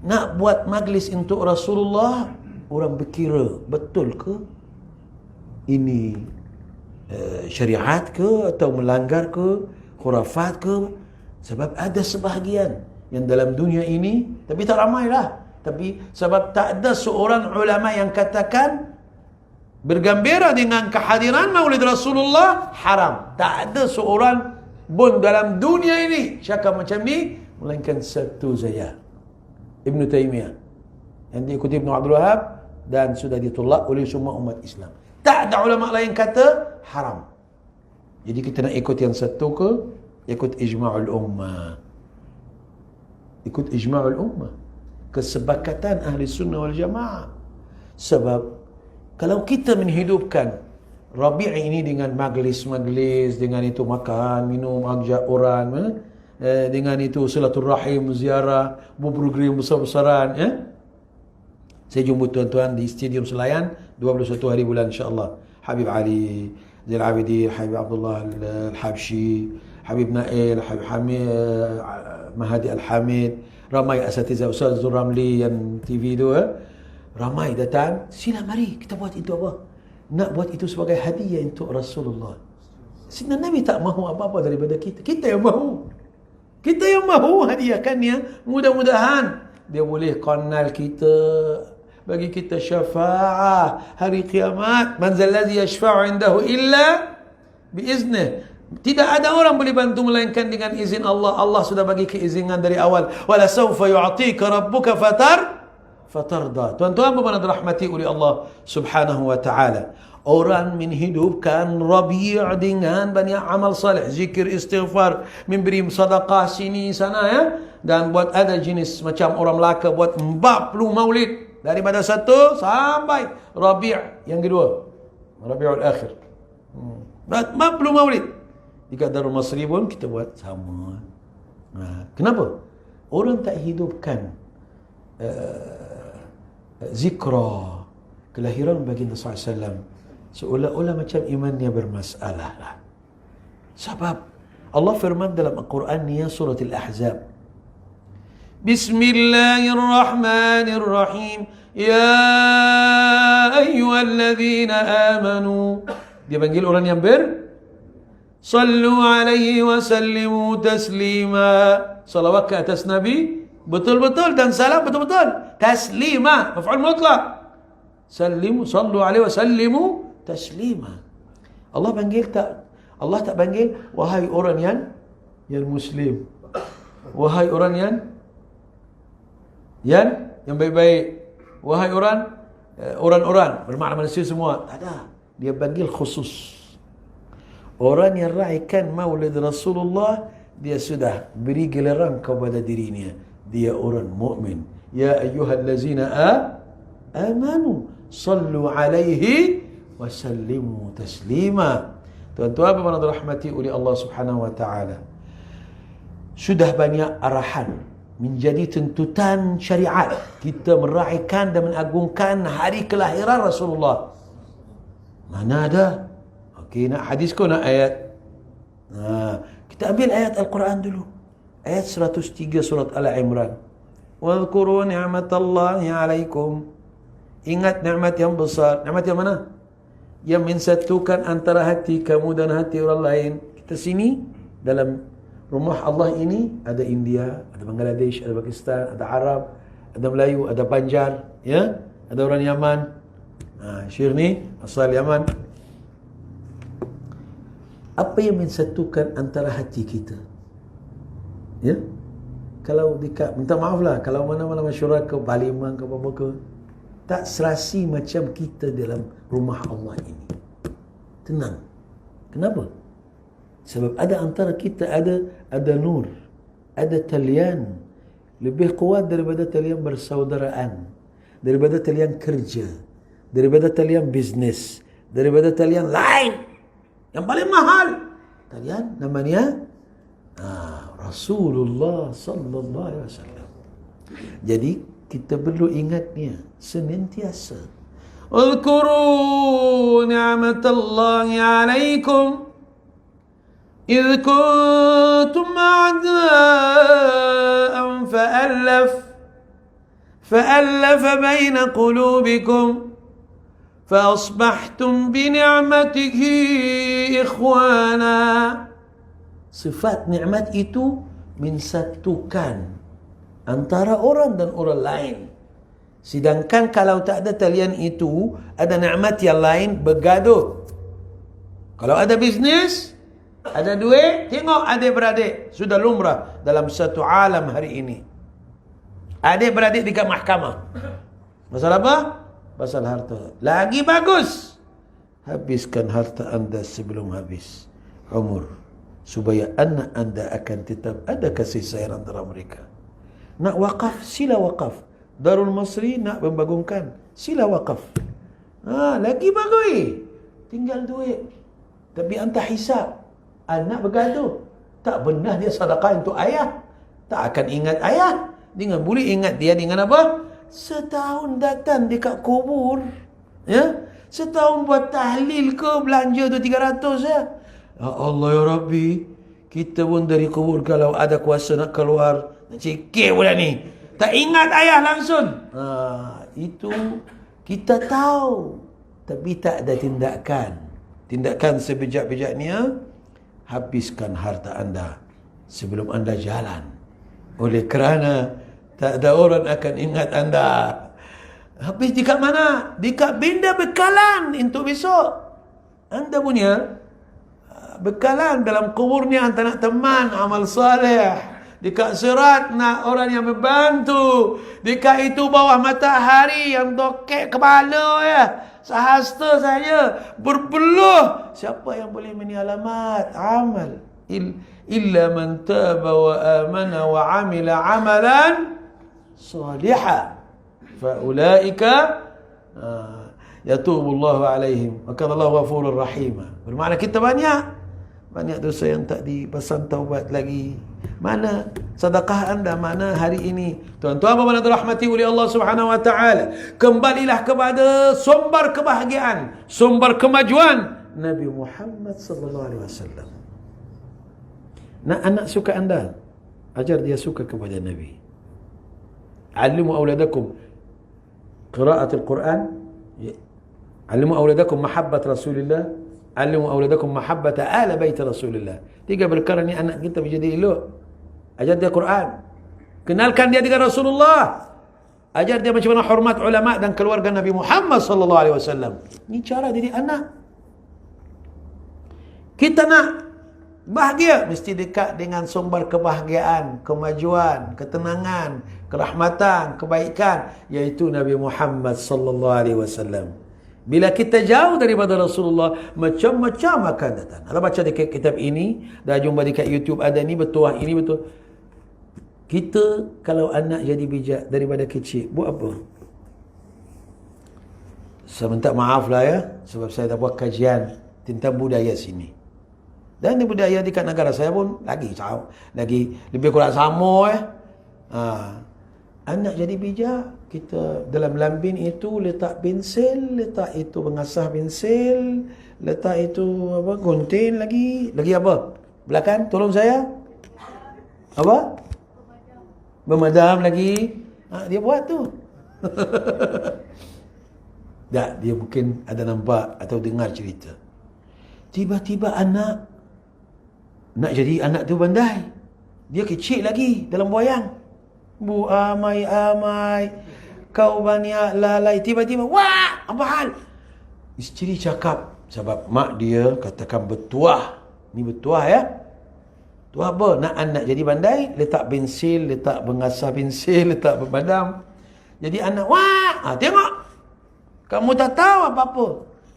nak buat majlis untuk Rasulullah, orang berkira betul ke ini syariat ke atau melanggar ke, khurafat ke? Sebab ada sebahagian yang dalam dunia ini, tapi tak ramai lah, tapi sebab tak ada seorang ulama yang katakan bergembira dengan kehadiran Maulid Rasulullah haram. Tak ada seorang pun dalam dunia ini cakap macam ni, melainkan satu saja, Ibn Taymiyah, yang diikuti Ibn Abdul Wahab dan sudah ditolak oleh semua umat Islam. Tak ada ulama lain kata haram. Jadi kita nak ikut yang satu ke? Ikut ijma'ul ummah. Ikut ijma'ul ummah, kesepakatan ahli sunnah wal jamaah. Sebab kalau kita menghidupkan Rabi' ini dengan majlis-majlis, dengan itu makan, minum, ajak orang, dengan itu silaturahim, ziarah, program besar-besaran, ya. Saya jumpa tuan-tuan di Stadium Senayan 21 hari bulan insya-Allah. Habib Ali Zain Abidin, Habib Abdullah Al-Habsyi, Habib Nail, Habib Hamid, Mahdi Al-Hamid, ramai asatidzah, Ustaz Zul Ramli yang TV tu, ramai datang. Sila mari kita buat itu apa? Nak buat itu sebagai hadiah untuk Rasulullah. Sidna Nabi tak mahu apa-apa daripada kita. Kita yang mahu. Kita yang mahu hadiahkannya. Mudah-mudahan dia boleh kenal kita, bagi kita syafa'ah hari kiamat. Man zal ladzi yashfa'u indahu illa biiznih. Tidak ada orang boleh bantu melainkan dengan izin Allah. Allah sudah bagi keizinan dari awal. Wala sawfa yu'tika rabbuka fatarda. Tuan-tuan bermakna dirahmati oleh Allah Subhanahu wa taala. Orang menghidupkan Rabi' dengan banyak amal saleh, zikir, istighfar, memberi sedekah sini sana ya, dan buat ada jenis macam orang Melaka buat 40 maulid daripada satu sampai Rabi' yang kedua, Rabiul Akhir. 40 maulid. Jika Darul Masri pun kita buat sama. Kenapa? Orang tak hidupkan zikra kelahiran baginda SAW seolah-olah macam imannya bermasalah lah. Sebab Allah firman dalam Al-Quran ni surah Al-Ahzab, Bismillahirrahmanirrahim, Ya ayyuhalladzina amanu. Dia panggil orang yang Sallu alaihi wa sallimu taslima. Salawat ke atas Nabi betul-betul dan salam betul-betul. Taslima, maf'ul mutlaq. Sallu alaihi wa sallimu taslima. Allah panggil tak? Allah tak panggil wahai orang yang muslim. Wahai orang yang baik-baik. Wahai orang-orang bermakna manusia semua. Tak ada. Dia panggil khusus. Orang yang raikan maulid Rasulullah, dia sudah beri gelaran kepada dirinya. Dia orang mukmin. Ya ayyuhallazina amanu sallu alaihi wa sallimu taslima. Tuan-tuan bermakna dirahmati oleh Allah Subhanahu wa taala. Sudah banyak arahan menjadi tuntutan syariat kita meraihkan dan mengagungkan hari kelahiran Rasulullah. Mana ada? Okey, nak hadis ke nak ayat? Kita ambil ayat Al-Quran dulu. Ayat 103 surat Al-Imran. Wadhkuru ni'matallahi 'alaikum. Ingat nikmat yang besar. Nikmat yang mana? Yang mensatukan antara hati kamu dan hati orang lain. Kita sini dalam rumah Allah ini ada India, ada Bangladesh, ada Pakistan, ada Arab, ada Melayu, ada Banjar, ya? Ada orang Yaman. Syir ni asal Yaman. Apa yang mensatukan antara hati kita? Ya? Kalau minta maaf lah, kalau mana-mana masyarakat ke Parlimen ke apa ke, tak serasi macam kita dalam rumah Allah ini. Tenang. Kenapa? Sebab ada antara kita ada nur, ada talian lebih kuat daripada talian bersaudaraan, daripada talian kerja, daripada talian bisnes, daripada talian lain. Yang paling mahal talian namanya Rasulullah sallallahu alaihi wasallam. Jadi kita perlu ingatnya senantiasa. Uzkuru ni'matallahi 'alaikum إذ كنتم أعداء فألف بين قلوبكم فأصبحتم بنعمته إخوانا. Sifat nikmat itu mensatukan antara orang dan orang lain. Sedangkan kalau tak ada talian itu, ada nikmat yang lain bergaduh. Kalau ada bisnes, ada duit, tengok adik-beradik sudah lumrah dalam satu alam hari ini. Adik-beradik dekat mahkamah. Pasal apa? Pasal harta. Lagi bagus, habiskan harta anda sebelum habis umur, supaya anak anda akan tetap ada kasih sayang antara mereka. Nak wakaf, sila wakaf. Darul Masri nak membangunkan, sila wakaf. Lagi bagus, tinggal duit. Tapi anda hisap. Anak bergaduh, tak benar dia sedekah untuk ayah, tak akan ingat ayah. Dengan boleh ingat dia dengan apa? Setahun datang dekat kubur, ya, setahun buat tahlil ke belanja tu 300 ya. Ya Allah ya Rabbi, kita pun dari kubur kalau ada kuasa nak keluar, nak cikir pula ni, tak ingat ayah langsung. Itu kita tahu, tapi tak ada tindakan. Tindakan sebijak-bijaknya, habiskan harta anda sebelum anda jalan. Oleh kerana tak ada orang akan ingat anda. Habis dekat mana? Dekat benda bekalan untuk besok. Anda punya bekalan dalam kuburnya anda nak teman amal saleh. Dekat serat nak orang yang membantu. Dekat itu bawah matahari yang dokek kepala ya. Sehasta saja berpeluh. Siapa yang boleh meni alamat amal? Illa man taba wa amana wa amila amalan salihah. Faulaika yatubullahu alaihim wa kana Allahu ghafurur rahim. Bermakna kita banyak dosa yang tak dipasang taubat lagi. Mana sedekah anda? Mana hari ini? Tuan-tuan dan puan dirahmati oleh Allah Subhanahu wa taala, kembalilah kepada sumber kebahagiaan, sumber kemajuan Nabi Muhammad sallallahu alaihi wasallam. Nak anak suka anda, ajar dia suka kepada Nabi. Alimu auladakum qira'atul Quran, alimu auladakum mahabbat Rasulillah, alimu auladakum mahabbat ala bait Rasulillah. 3 perkara ni anak kita menjadi elok. Ajar dia Quran, kenalkan dia dengan Rasulullah, ajar dia macam mana hormat ulama dan keluarga Nabi Muhammad sallallahu alaihi wasallam. Ini cara didik anak. Kita nak bahagia, mesti dekat dengan sumber kebahagiaan, kemajuan, ketenangan, kerahmatan, kebaikan, iaitu Nabi Muhammad sallallahu alaihi wasallam. Bila kita jauh daripada Rasulullah, macam-macam akan datang. Anda baca dekat kitab ini, dah jumpa dekat YouTube ada ni betul, ini betul. Kita kalau anak jadi bijak daripada kecil, buat apa? Saya minta maaf lah ya, sebab saya dah buat kajian tentang budaya sini. Dan budaya dekat negara saya pun lagi lebih kurang sama Anak jadi bijak, kita dalam lambin itu letak pensel, letak itu pengasah pensel, letak itu apa, gunting lagi apa? Belakang, tolong saya. Apa? Memadam lagi. Dia buat tu. Tak, dia mungkin ada nampak atau dengar cerita. Tiba-tiba anak nak jadi anak tu pandai. Dia kecil lagi dalam wayang. Bu amai, kau banyak lalai. Tiba-tiba, wah, apa hal? Isteri cakap, sebab mak dia katakan bertuah. Ni bertuah ya. Tuah apa? Nak anak jadi pandai, letak pensil, letak pengasah pensil, letak pemadam. Jadi anak, wah, tengok. Kamu tak tahu apa-apa.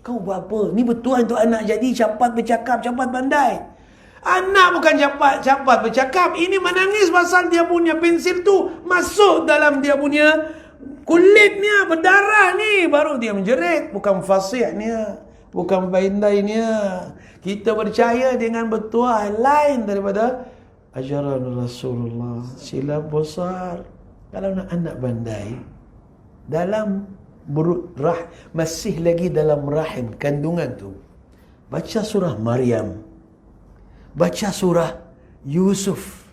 Kau buat apa? Ni bertuah untuk anak jadi cepat bercakap, cepat pandai. Anak bukan cepat bercakap. Ini menangis pasal dia punya pensil tu masuk dalam dia punya kulitnya, berdarah ni. Baru dia menjerit. Bukan fasihnya, bukan pandainya. Kita percaya dengan bertuah lain daripada ajaran Rasulullah. Silap besar. Kalau nak anak pandai, dalam masih lagi dalam rahim kandungan tu, baca surah Maryam, baca surah Yusuf.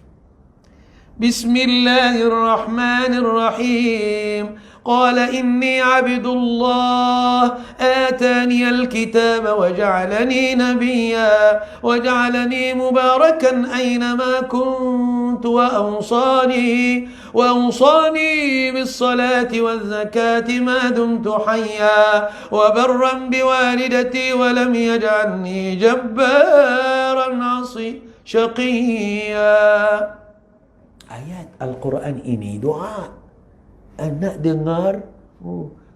Bismillahirrahmanirrahim. Qala inni abdullah atani alkitaba waj'alani nabiyya waj'alani mubarakan aynama kuntu wa awsani bis-salati waz-zakati ma dumtu hayya wa barran biwalidati wa lam yaj'alni jabbaran 'shaqiyya. Ayat Al-Quran ini doa. Anak dengar,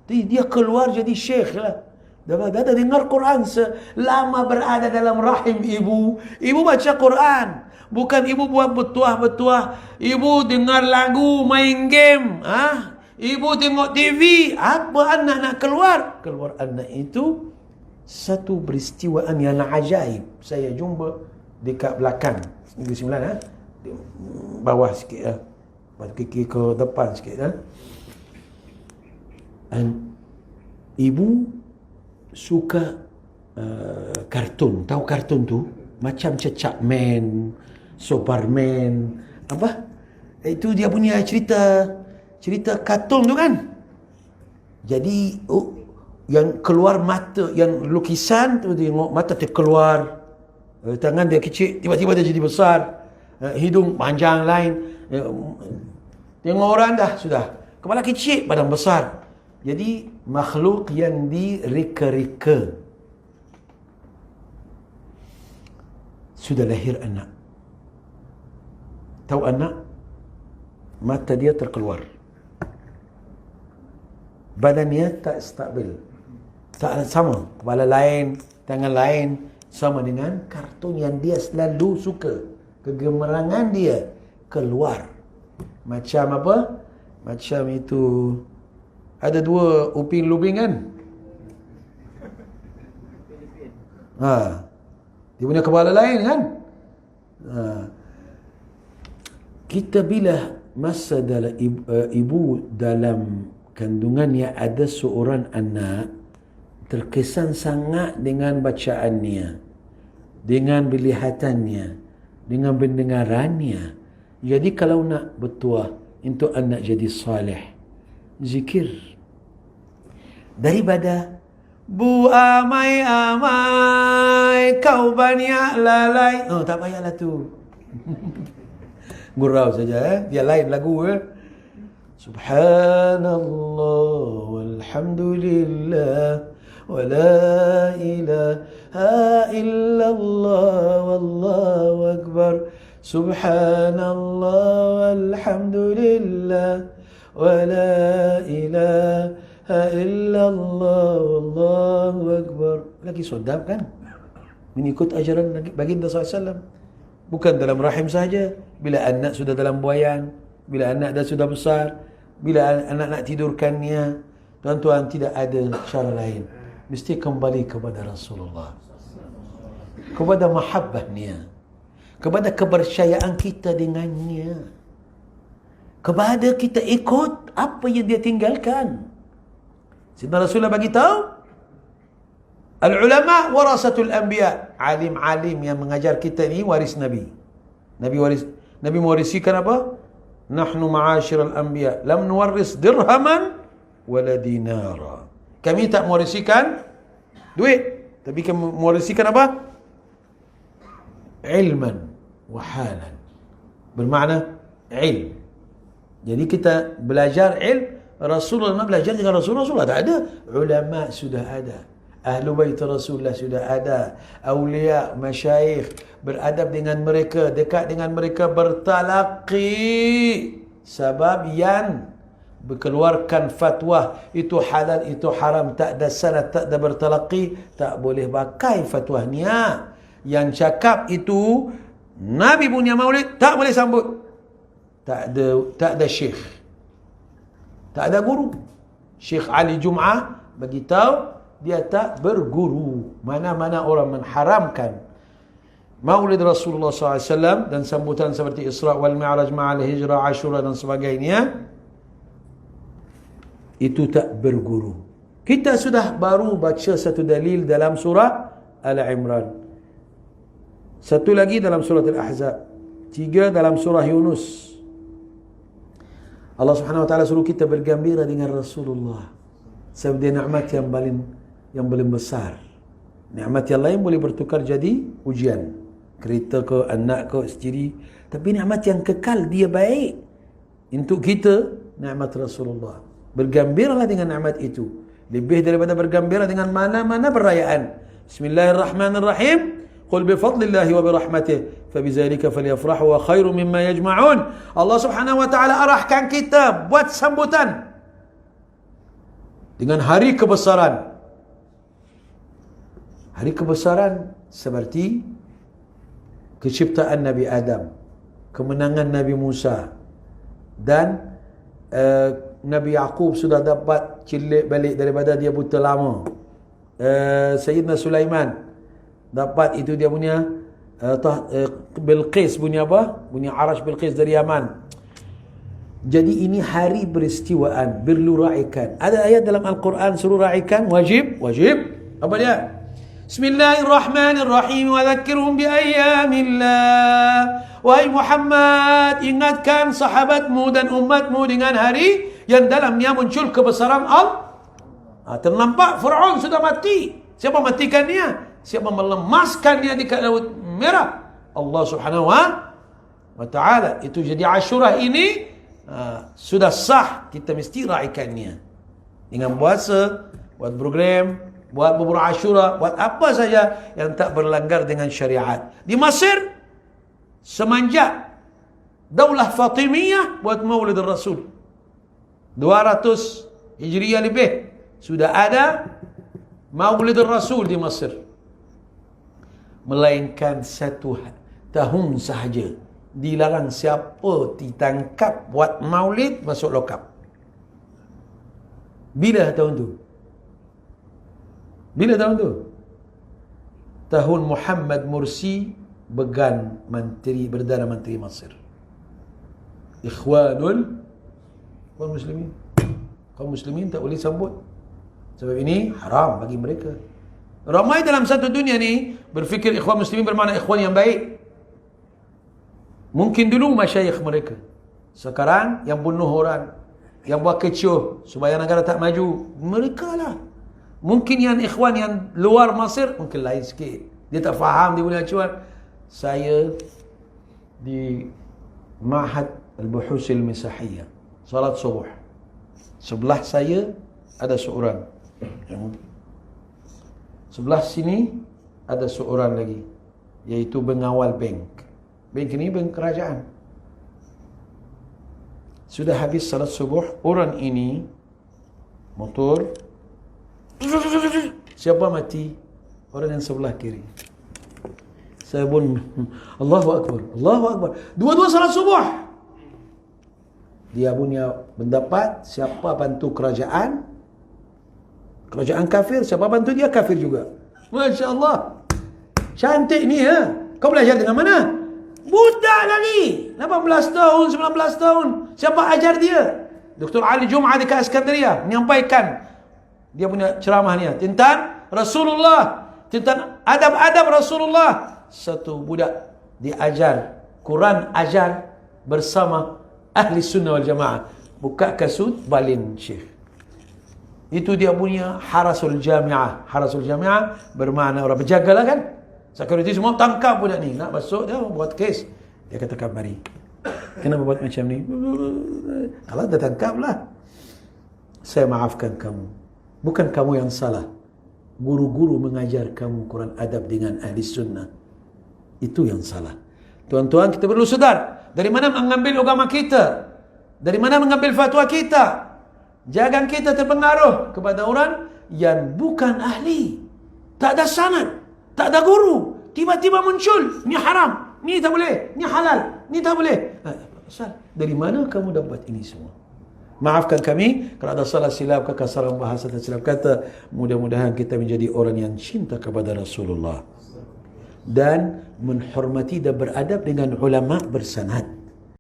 dia keluar jadi syekh lah. Dia dengar Quran selama berada dalam rahim ibu. Ibu baca Quran. Bukan ibu buat betuah-betuah. Ibu dengar lagu, main game. Ibu tengok TV. Apa anak nak keluar? Keluar anak itu satu peristiwaan yang ajaib. Saya jumpa dekat belakang. Negeri Sembilan. Bawah sikit kaki ke depan sikit ibu suka kartun. Tahu kartun tu? Macam Cecak Man, Superman, apa? Itu dia punya cerita kartun tu kan. Jadi yang keluar mata, yang lukisan tu tengok mata terkeluar, tangan dia kecil, tiba-tiba dia jadi besar, hidung panjang lain. Tengok orang dah sudah kepala kecil, badan besar. Jadi makhluk yang direka-reka. sudah lahir anak. Tahu anak? Mata dia terkeluar. Badannya tak stabil. Tak sama. Kepala lain, tangan lain. Sama dengan kartun yang dia selalu suka. Kegemarangan dia keluar. Macam apa? Macam itu. Ada dua Upin Lupin kan? Dia punya kepala lain kan? Kita bila masa dalam ibu dalam kandungannya ada seorang anak, terkesan sangat dengan bacaannya, dengan melihatannya, dengan pendengarannya. Jadi kalau nak bertuah untuk anak jadi saleh, zikir. Daripada Bu amai kau banyak lalai. Oh, tak payahlah tu. Gurau saja dia lain lagu Subhanallah walhamdulillah wa la ilaha illallah wallahu akbar. Subhanallah walhamdulillah wa la ilaha illallah wallahu akbar. Lagi sedap kan? Mengikut ajaran baginda SAW. Bukan dalam rahim saja. Bila anak sudah dalam buayan, bila anak dah sudah besar, bila anak nak tidurkannya, tuan-tuan, tidak ada cara lain. Mesti kembali kepada Rasulullah, kepada mahabbahnya, kepada kepercayaan kita dengannya, kepada kita ikut apa yang dia tinggalkan. Sayyidina Rasulullah bagi tahu, al-ulama warasatul anbiya. Alim-alim yang mengajar kita ni waris Nabi. Nabi mewarisikan apa? Nahnu ma'asyiral anbiya lam nuwarris dirhaman wala dinara. Kami tak mewarisikan duit, tapi kami mewarisikan apa? Ilman wa halan. Bermakna ilm. Jadi kita belajar ilm. Rasulullah belajar dengan Rasulullah tak ada. Ulama sudah ada. Ahlu bait Rasulullah sudah ada. Awliya, masyayikh, beradab dengan mereka, dekat dengan mereka, bertalaqi. Sebab yang berkeluarkan fatwa itu halal, itu haram, tak ada sanad, tak ada bertalaqi, tak boleh pakai fatwanya. Yang cakap itu Nabi punya maulid tak boleh sambut. Tak ada syekh, tak ada guru. Syekh Ali Jum'ah bagi tahu dia tak berguru. Mana-mana orang mengharamkan maulid Rasulullah SAW dan sambutan seperti Isra wal Mi'raj, ma'al hijrah, Ashura dan sebagainya, itu tak berguru. Kita sudah baru baca satu dalil dalam surah Al-Imran, satu lagi dalam surah Al-Ahzab, 3 dalam surah Yunus. Allah Subhanahu wa taala suruh kita bergembira dengan Rasulullah sebab dia nikmat yang paling besar. Nikmat yang lain boleh bertukar jadi ujian, kereta ke, anak ke, isteri. Tapi nikmat yang kekal, dia baik untuk kita, nikmat Rasulullah. Bergembiralah dengan nikmat itu, lebih daripada bergembira dengan mana-mana perayaan. Bismillahirrahmanirrahim. Qul bifadlillahi wa birahmatih fabizalika falyafrahu wa khairum mimma yajma'un. Allah Subhanahu wa taala arahkan kita buat sambutan dengan hari kebesaran. Hari kebesaran seperti keciptaan Nabi Adam, kemenangan Nabi Musa, dan Nabi Yaqub sudah dapat cilik balik daripada dia buta lama. Sayyidina Sulaiman dapat itu dia punya Bilqis punya apa? Punya Arash Bilqis dari Yaman. Jadi ini hari peristiwaan, perlu raikan. Ada ayat dalam Al-Quran suruh raikan, wajib. Apa dia? Bismillahirrahmanirrahim. Wa dzakirhum bi ayyamillah. Wahai Muhammad, ingatkan sahabatmu dan umatmu dengan hari yang dalamnya muncul kebesaran Allah. Ternampak Fir'aun sudah mati. Siapa matikannya? Siapa melemaskannya di Laut Merah? Allah Subhanahu wa ta'ala. Itu jadi Ashura ini sudah sah, kita mesti raikannya dengan puasa, buat program, buat bubur Ashura, buat apa saja yang tak berlanggar dengan syariat. Di Mesir, semenjak Daulah Fatimiyah buat Maulid Rasul 200 Hijriah lebih, sudah ada Maulid Rasul di Mesir. Melainkan 1 tahun sahaja dilarang siapa ditangkap buat maulid masuk lokap. Bila tahun tu? Bila tahun tu? Tahun Muhammad Mursi began menteri, Perdana Menteri Mesir. Ikhwanul kaum muslimin. Kaum muslimin tak boleh sambut. Sebab ini haram bagi mereka. Ramai dalam satu dunia ni berfikir ikhwan muslimin bermakna ikhwan yang baik. Mungkin dulu masyayikh mereka. Sekarang yang bunuh orang, yang buat kecoh supaya negara tak maju, mereka lah. Mungkin yang ikhwan yang luar Mesir mungkin lain sikit. Dia tak faham, dia boleh acuan. Saya di Ma'had Al-Buhusil Misahiyah, salat subuh, sebelah saya ada seorang, sebelah sini ada seorang lagi, iaitu pengawal bank. Bank ini bank kerajaan. Sudah habis salat subuh, orang ini motor, siapa mati? Orang yang sebelah kiri. Saya pun Allahu Akbar, Allahu Akbar. Dua-dua salat subuh. Dia punya pendapat, siapa bantu kerajaan, kerajaan kafir, siapa bantu dia kafir juga. Masya Allah, cantik ni ya. Kau belajar dengan mana? Budak lagi, 18 tahun, 19 tahun. Siapa ajar dia? Dr. Ali Jum'ah di Iskandaria menyampaikan dia punya ceramah ni tentang Rasulullah, tentang adab-adab Rasulullah. Satu budak diajar Quran, ajar bersama ahli sunnah wal jamaah. Buka kasut, balin syekh. Itu dia punya harasul jami'ah. Harasul jami'ah bermakna orang berjagalah kan. Security semua tangkap budak ni. Nak masuk dia buat kes. Dia katakan mari. Kenapa buat macam ni? Allah dah tangkap lah. Saya maafkan kamu. Bukan kamu yang salah. Guru-guru mengajar kamu Quran adab dengan ahli sunnah. Itu yang salah. Tuan-tuan, kita perlu sedar. Dari mana mengambil agama kita? Dari mana mengambil fatwa kita? Jangan kita terpengaruh kepada orang yang bukan ahli. Tak ada sanad, tak ada guru. Tiba-tiba muncul, ni haram, ni tak boleh, ni halal, ni tak boleh. Dari mana kamu dapat ini semua? Maafkan kami kalau ada salah silap, kekasaran bahasa dan silap kata. Mudah-mudahan kita menjadi orang yang cinta kepada Rasulullah dan menghormati dan beradab dengan ulama bersanad.